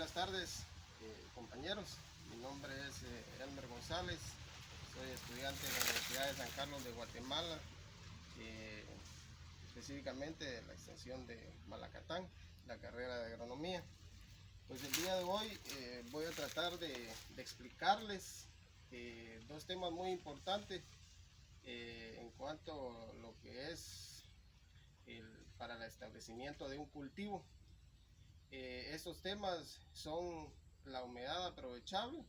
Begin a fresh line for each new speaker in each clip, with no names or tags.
Buenas tardes, compañeros. Mi nombre es Elmer González. Soy estudiante de la Universidad de San Carlos de Guatemala, específicamente de la extensión de Malacatán, la carrera de agronomía. Pues el día de hoy voy a tratar de explicarles dos temas muy importantes en cuanto a lo que es para el establecimiento de un cultivo. Estos temas son la humedad aprovechable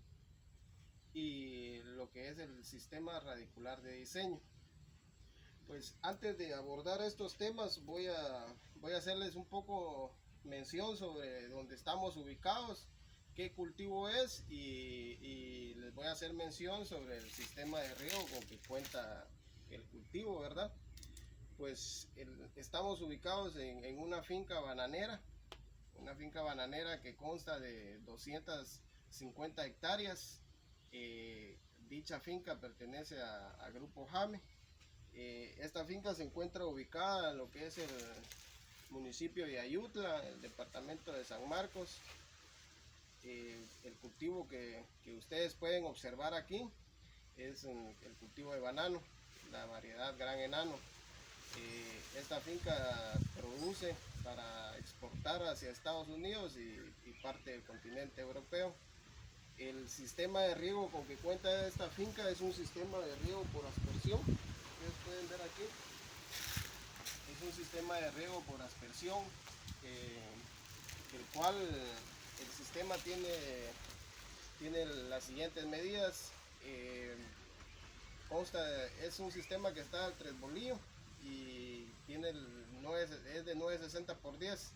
y lo que es el sistema radicular de diseño. Pues antes de abordar estos temas voy a hacerles un poco mención sobre dónde estamos ubicados, qué cultivo es y les voy a hacer mención sobre el sistema de riego con que cuenta el cultivo, ¿verdad? Pues estamos ubicados en una finca bananera que consta de 250 hectáreas. Dicha finca pertenece a Grupo Jame. Esta finca se encuentra ubicada en lo que es el municipio de Ayutla, el departamento de San Marcos. El cultivo que ustedes pueden observar aquí es el cultivo de banano, la variedad Gran Enano. Esta finca produce para exportar hacia Estados Unidos y parte del continente europeo. El sistema de riego con que cuenta esta finca es un sistema de riego por aspersión. Ustedes pueden ver aquí, es un sistema de riego por aspersión, el cual el sistema tiene las siguientes medidas. Es un sistema que está al 3 bolillo y es de 960 por 10,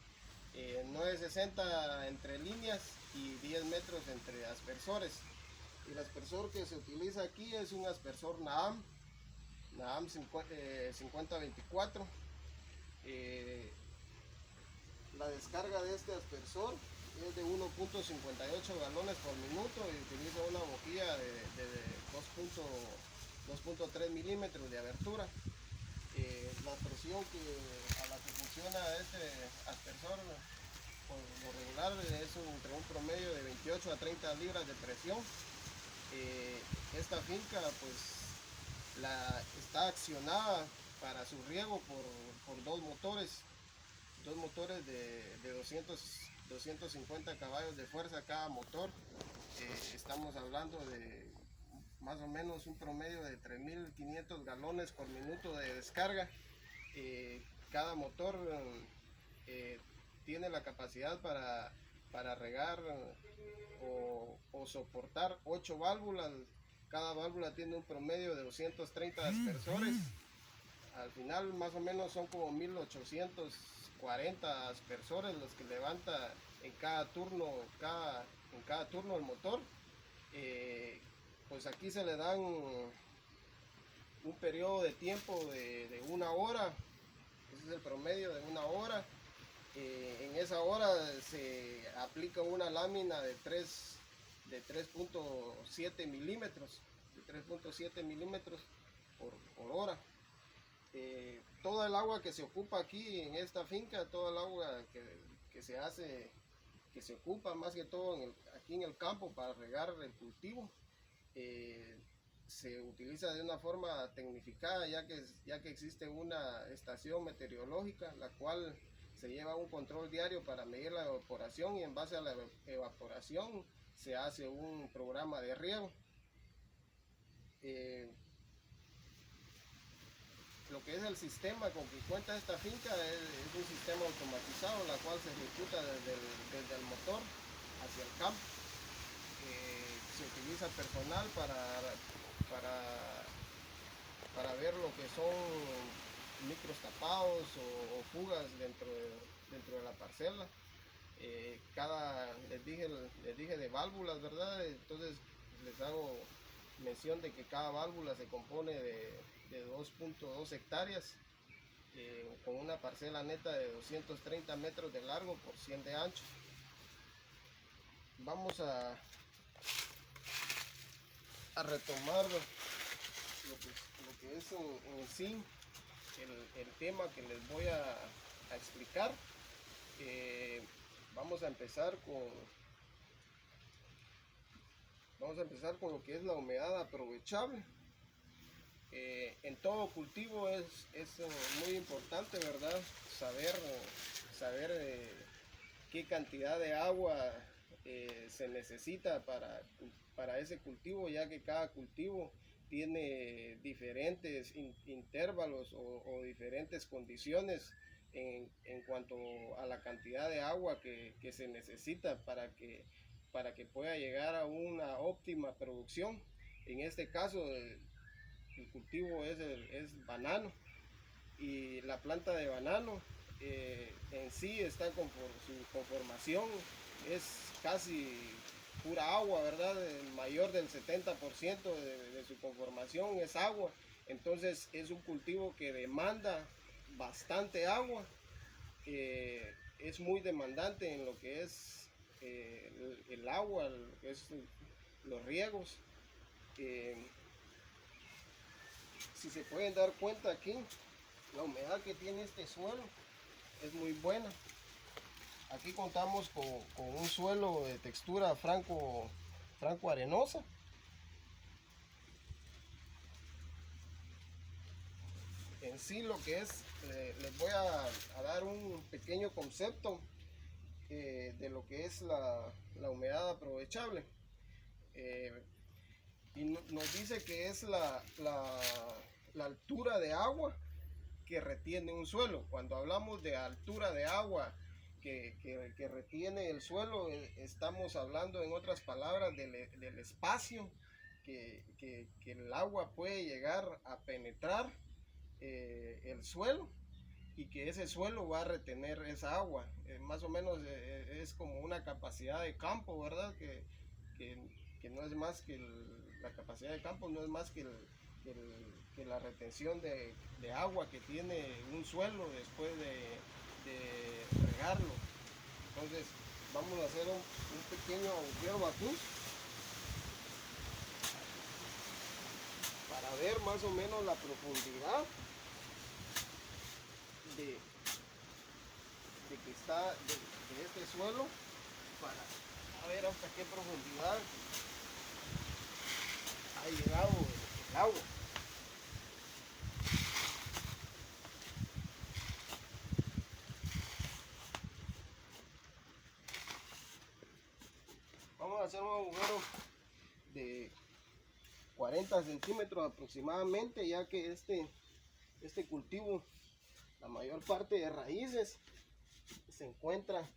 960 entre líneas y 10 metros entre aspersores. El aspersor que se utiliza aquí es un aspersor Naham 5024. La descarga de este aspersor es de 1.58 galones por minuto y utiliza una bujía de 2.3 milímetros de abertura. La presión a la que funciona este aspersor por lo regular es entre un promedio de 28 a 30 libras de presión. Esta finca pues está accionada para su riego por dos motores de 250 caballos de fuerza cada motor. Estamos hablando de más o menos un promedio de 3.500 galones por minuto de descarga. Cada motor tiene la capacidad para regar o soportar 8 válvulas. Cada válvula tiene un promedio de 230 aspersores. Al final más o menos son como 1840 aspersores los que levanta en cada turno el motor. Pues aquí se le dan un periodo de tiempo de una hora. Ese es el promedio de una hora. En esa hora se aplica una lámina de 3.7 milímetros por hora. Todo el agua que se ocupa aquí en esta finca, todo el agua que se ocupa más que todo aquí en el campo para regar el cultivo, se utiliza de una forma tecnificada, ya que existe una estación meteorológica, la cual se lleva un control diario para medir la evaporación, y en base a la evaporación se hace un programa de riego. Lo que es el sistema con que cuenta esta finca es un sistema automatizado, la cual se ejecuta desde el motor hacia el campo. Se utiliza personal para ver lo que son micros tapados o fugas dentro de la parcela. Les dije de válvulas, ¿verdad? Entonces les hago mención de que cada válvula se compone de 2.2 hectáreas, con una parcela neta de 230 metros de largo por 100 de ancho. Vamos a retomar lo que es en sí el tema que les voy a explicar. Vamos a empezar Vamos a empezar con lo que es la humedad aprovechable. En todo cultivo es muy importante, ¿verdad? Saber qué cantidad de agua se necesita para ese cultivo, ya que cada cultivo tiene diferentes intervalos o diferentes condiciones en cuanto a la cantidad de agua que se necesita para que pueda llegar a una óptima producción. En este caso, el cultivo es banano, y la planta de banano en sí está su conformación es casi pura agua, ¿verdad? Mayor del 70% de su conformación es agua. Entonces es un cultivo que demanda bastante agua. Es muy demandante en lo que es el agua, lo que es los riegos. Si se pueden dar cuenta aquí, la humedad que tiene este suelo es muy buena. Aquí contamos con un suelo de textura franco arenosa. En sí lo que es, les voy a dar un pequeño concepto de lo que es la humedad aprovechable. Y nos dice que es la altura de agua que retiene un suelo. Cuando hablamos de altura de agua que retiene el suelo, estamos hablando, en otras palabras, del espacio que el agua puede llegar a penetrar el suelo, y que ese suelo va a retener esa agua. Más o menos es como una capacidad de campo, ¿verdad? Que, que no es más que la capacidad de campo no es más que la retención de agua que tiene un suelo después de regarlo. Entonces vamos a hacer un pequeño agujero aquí para ver más o menos la profundidad de que está de este suelo, para ver hasta qué profundidad ha llegado el agua. Vamos a hacer un agujero de 40 centímetros aproximadamente, ya que este cultivo, la mayor parte de raíces se encuentra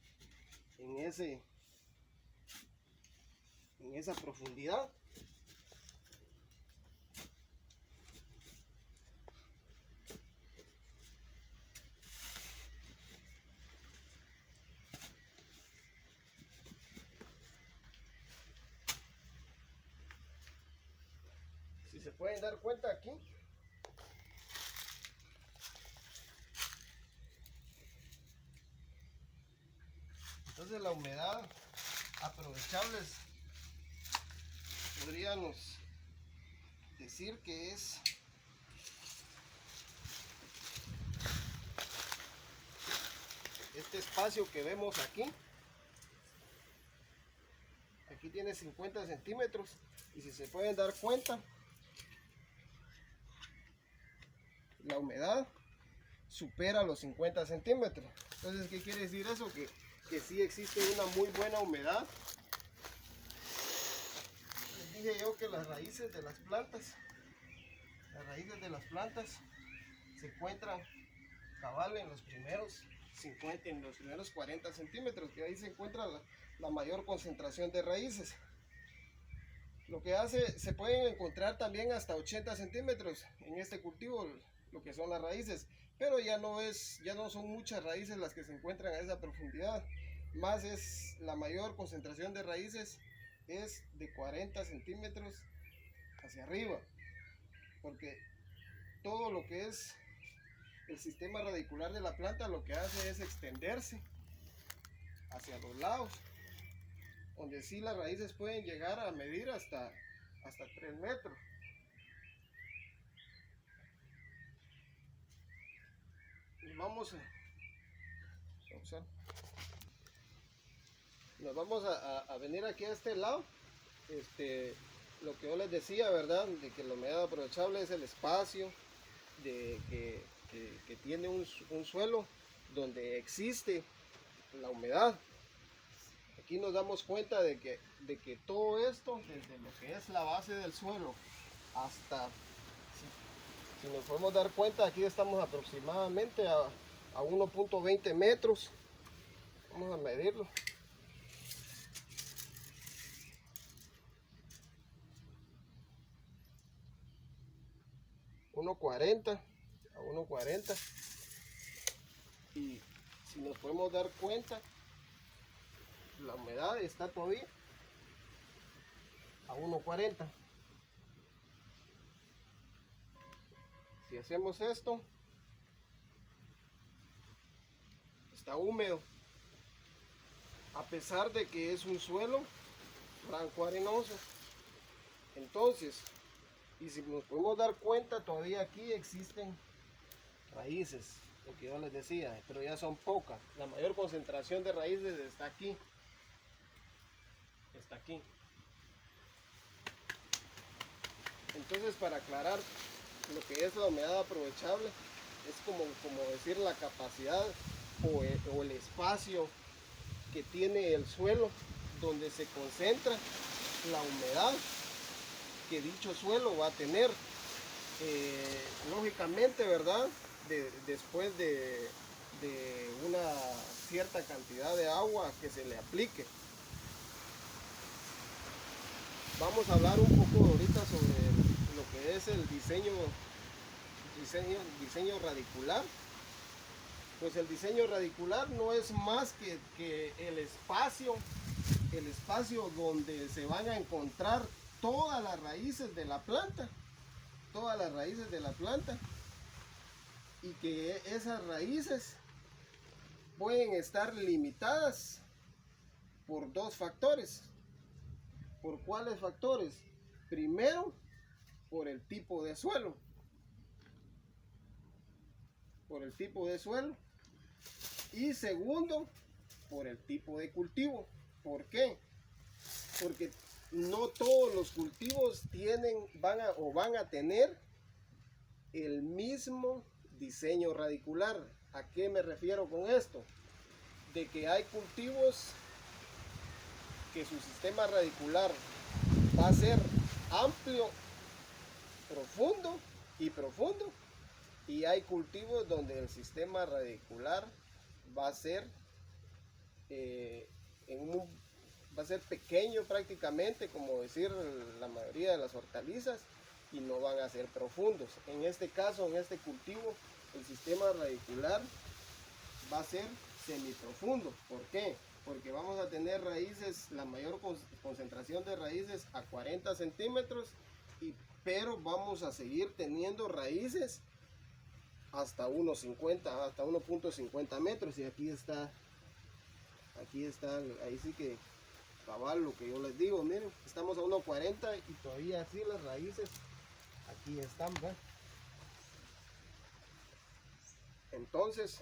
en esa profundidad. Si se pueden dar cuenta aquí, entonces la humedad aprovechable podríamos decir que es este espacio que vemos aquí. Aquí tiene 50 centímetros, y si se pueden dar cuenta, la humedad supera los 50 centímetros. Entonces, ¿qué quiere decir eso? Que sí existe una muy buena humedad. Les dije yo que las raíces de las plantas se encuentran cabal en los primeros 40 centímetros, que ahí se encuentra la mayor concentración de raíces. Lo que se pueden encontrar también hasta 80 centímetros en este cultivo, lo que son las raíces, pero ya no son muchas raíces las que se encuentran a esa profundidad. Más es la mayor concentración de raíces es de 40 centímetros hacia arriba, porque todo lo que es el sistema radicular de la planta lo que hace es extenderse hacia los lados, donde sí las raíces pueden llegar a medir hasta 3 metros. Y nos vamos a venir aquí a este lado lo que yo les decía, ¿verdad? De que la humedad aprovechable es el espacio que tiene un suelo donde existe la humedad. Aquí nos damos cuenta de que todo esto, desde lo que es la base del suelo hasta, si nos podemos dar cuenta, aquí estamos aproximadamente a 1.20 metros. Vamos a medirlo. 1.40 a 1.40, y si nos podemos dar cuenta, la humedad está todavía a 1.40. Si hacemos esto, está húmedo, a pesar de que es un suelo franco arenoso. Entonces, y si nos podemos dar cuenta, todavía aquí existen raíces, lo que yo les decía, pero ya son pocas. La mayor concentración de raíces está aquí. Está aquí. Entonces, para aclarar lo que es la humedad aprovechable, es como decir la capacidad o el espacio que tiene el suelo donde se concentra la humedad que dicho suelo va a tener. Lógicamente, ¿verdad? Después de una cierta cantidad de agua que se le aplique. Vamos a hablar un poco ahorita sobre lo que es el diseño radicular. Pues el diseño radicular no es más que el espacio donde se van a encontrar todas las raíces de la planta, y que esas raíces pueden estar limitadas por dos factores. ¿Por cuáles factores? Primero, por el tipo de suelo. Y segundo, por el tipo de cultivo. ¿Por qué? Porque no todos los cultivos van a tener el mismo diseño radicular. ¿A qué me refiero con esto? De que hay cultivos que su sistema radicular va a ser amplio, profundo, y hay cultivos donde el sistema radicular va a ser va a ser pequeño prácticamente, como decir la mayoría de las hortalizas, y no van a ser profundos. En este caso, en este cultivo, el sistema radicular va a ser semiprofundo. ¿Por qué? Porque vamos a tener raíces, la mayor concentración de raíces a 40 centímetros, pero vamos a seguir teniendo raíces hasta 1.50, hasta 1.50 metros, y aquí está, ahí sí que cabal lo que yo les digo. Miren, estamos a 1.40 y todavía así las raíces aquí están, ¿verdad? Entonces,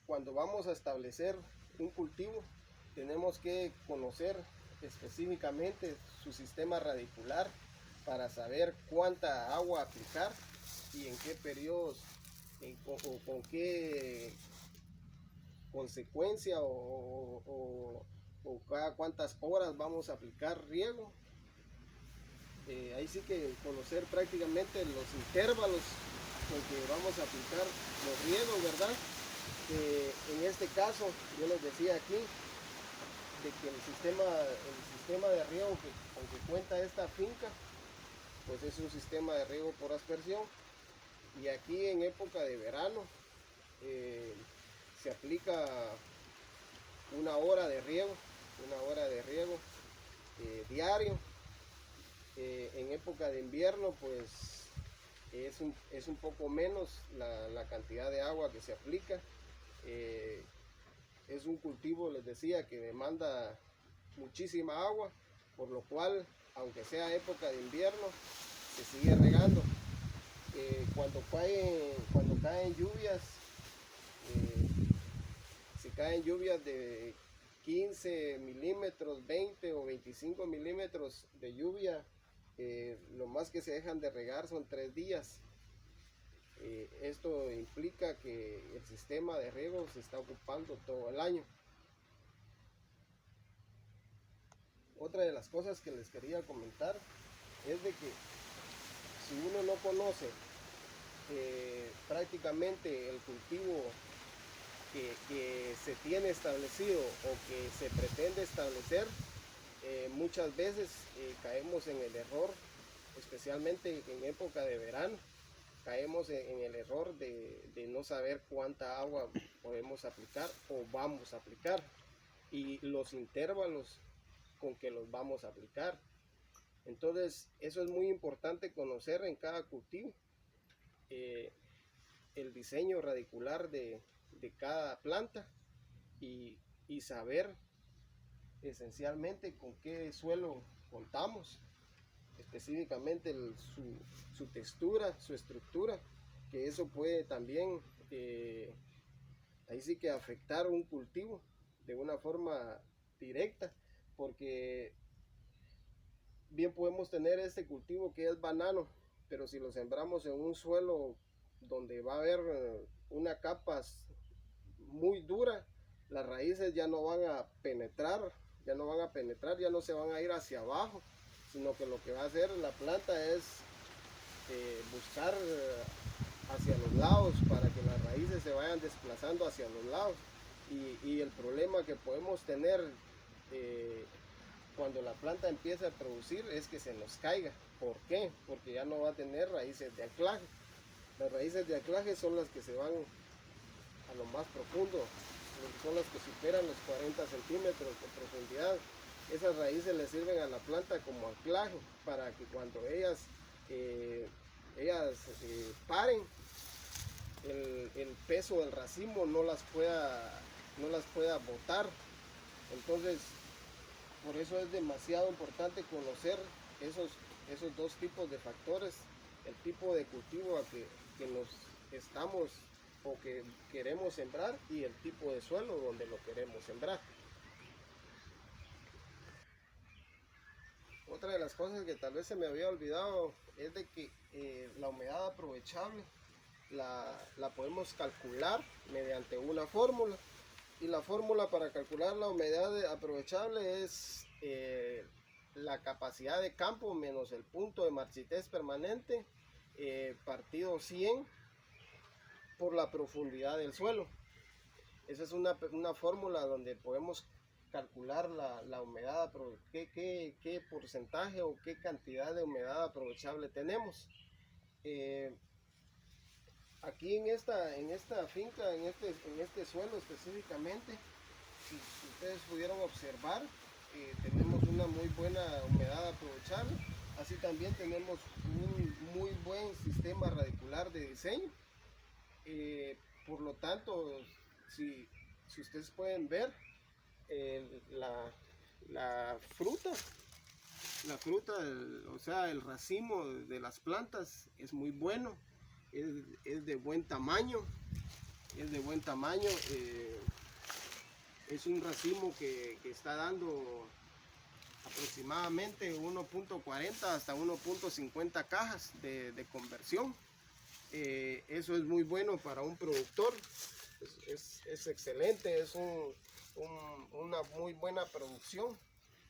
cuando vamos a establecer un cultivo, tenemos que conocer específicamente su sistema radicular para saber cuánta agua aplicar y en qué periodos, o con qué consecuencia, o cada cuántas horas vamos a aplicar riego. Ahí sí que conocer prácticamente los intervalos con que vamos a aplicar los riegos, ¿verdad? En este caso, yo les decía aquí, de que el sistema de riego con que cuenta esta finca, pues es un sistema de riego por aspersión, y aquí en época de verano se aplica una hora de riego diario. En época de invierno, pues es un poco menos la cantidad de agua que se aplica. Es un cultivo, les decía, que demanda muchísima agua, por lo cual, aunque sea época de invierno, se sigue regando. Cuando caen lluvias, se caen lluvias 15 milímetros, 20 o 25 milímetros de lluvia. Lo más que se dejan de regar son 3 días. Esto implica que el sistema de riego se está ocupando todo el año. Otra de las cosas que les quería comentar es de que si uno no conoce prácticamente el cultivo que se tiene establecido o que se pretende establecer, muchas veces caemos en el error, especialmente en época de verano, caemos en el error de no saber cuánta agua podemos aplicar o vamos a aplicar y los intervalos con que los vamos a aplicar. Entonces eso es muy importante conocer en cada cultivo el diseño radicular de cada planta y saber esencialmente con qué suelo contamos, específicamente su textura, su estructura, que eso puede también ahí sí que afectar un cultivo de una forma directa, porque bien podemos tener este cultivo que es banano, pero si lo sembramos en un suelo donde va a haber una capa muy dura, las raíces ya no van a penetrar, ya no se van a ir hacia abajo, sino que lo que va a hacer la planta es buscar hacia los lados para que las raíces se vayan desplazando hacia los lados. Y el problema que podemos tener cuando la planta empieza a producir es que se nos caiga. ¿Por qué? Porque ya no va a tener raíces de anclaje. Las raíces de anclaje son las que se van a lo más profundo, son las que superan los 40 centímetros de profundidad. Esas raíces le sirven a la planta como anclaje para que cuando ellas paren, el peso del racimo no las pueda botar. Entonces, por eso es demasiado importante conocer esos dos tipos de factores, el tipo de cultivo a que nos estamos o que queremos sembrar y el tipo de suelo donde lo queremos sembrar. Otra de las cosas que tal vez se me había olvidado es de que la humedad aprovechable la podemos calcular mediante una fórmula, y la fórmula para calcular la humedad aprovechable es la capacidad de campo menos el punto de marchitez permanente partido 100 por la profundidad del suelo. Esa es una fórmula donde podemos calcular la humedad, qué porcentaje o qué cantidad de humedad aprovechable tenemos. Aquí en esta finca, en este suelo específicamente, si ustedes pudieron observar, tenemos una muy buena humedad aprovechable. Así también tenemos un muy buen sistema radicular de diseño. Por lo tanto, si ustedes pueden ver, la fruta, o sea, el racimo de las plantas es muy bueno, es de buen tamaño, es un racimo que está dando aproximadamente 1.40 hasta 1.50 cajas de conversión. Eso es muy bueno para un productor, es excelente, es una muy buena producción.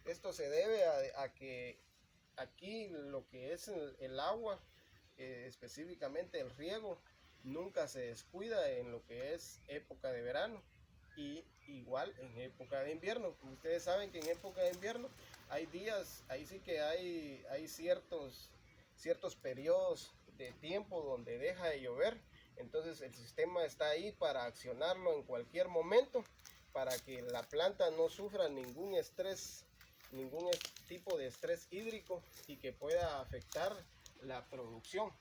Esto se debe a que aquí lo que es el agua, específicamente el riego, nunca se descuida en lo que es época de verano y igual en época de invierno. Ustedes saben que en época de invierno hay días, ahí sí que hay ciertos periodos de tiempo donde deja de llover. Entonces el sistema está ahí para accionarlo en cualquier momento, para que la planta no sufra ningún tipo de estrés hídrico y que pueda afectar la producción.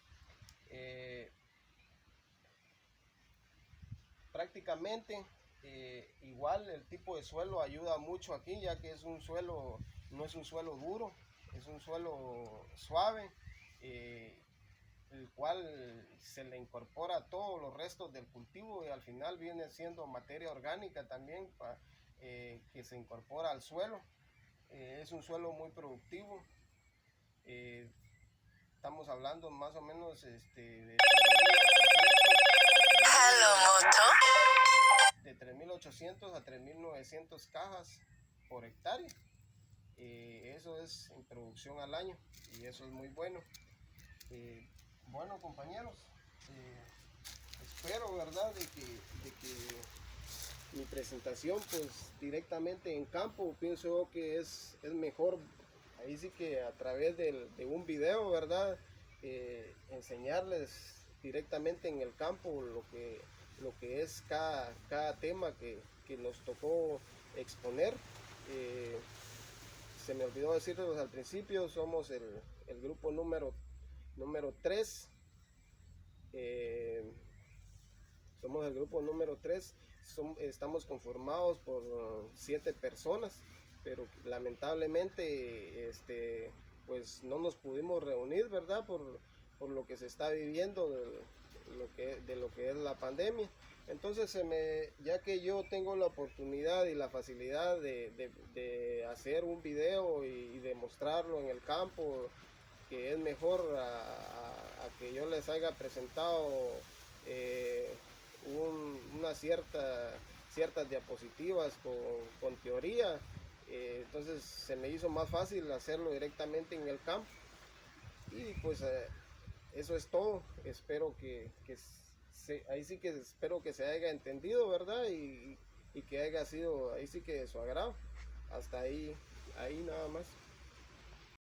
Prácticamente igual el tipo de suelo ayuda mucho aquí, ya que no es un suelo duro, es un suelo suave, el cual se le incorpora todos los restos del cultivo y al final viene siendo materia orgánica también que se incorpora al suelo. Es un suelo muy productivo. Estamos hablando más o menos de 3.800 a 3.900 cajas por hectárea. Eso es en producción al año y eso es muy bueno. Bueno, compañeros, espero, ¿verdad?, de que mi presentación pues directamente en campo, pienso que es mejor ahí sí que a través de un video, ¿verdad?, enseñarles directamente en el campo lo que es cada tema que nos tocó exponer. Se me olvidó decirles al principio, somos el grupo número 3. Somos el grupo número 3. Estamos conformados por 7 personas, pero lamentablemente pues no nos pudimos reunir, ¿verdad? Por lo que se está viviendo de lo que es la pandemia. Entonces ya que yo tengo la oportunidad y la facilidad de hacer un video y de mostrarlo en el campo, que es mejor a que yo les haya presentado unas ciertas diapositivas con teoría. Entonces se me hizo más fácil hacerlo directamente en el campo y pues eso es todo. Espero ahí sí que espero que se haya entendido, ¿verdad? Y que haya sido ahí sí que de su agrado. Hasta ahí nada más.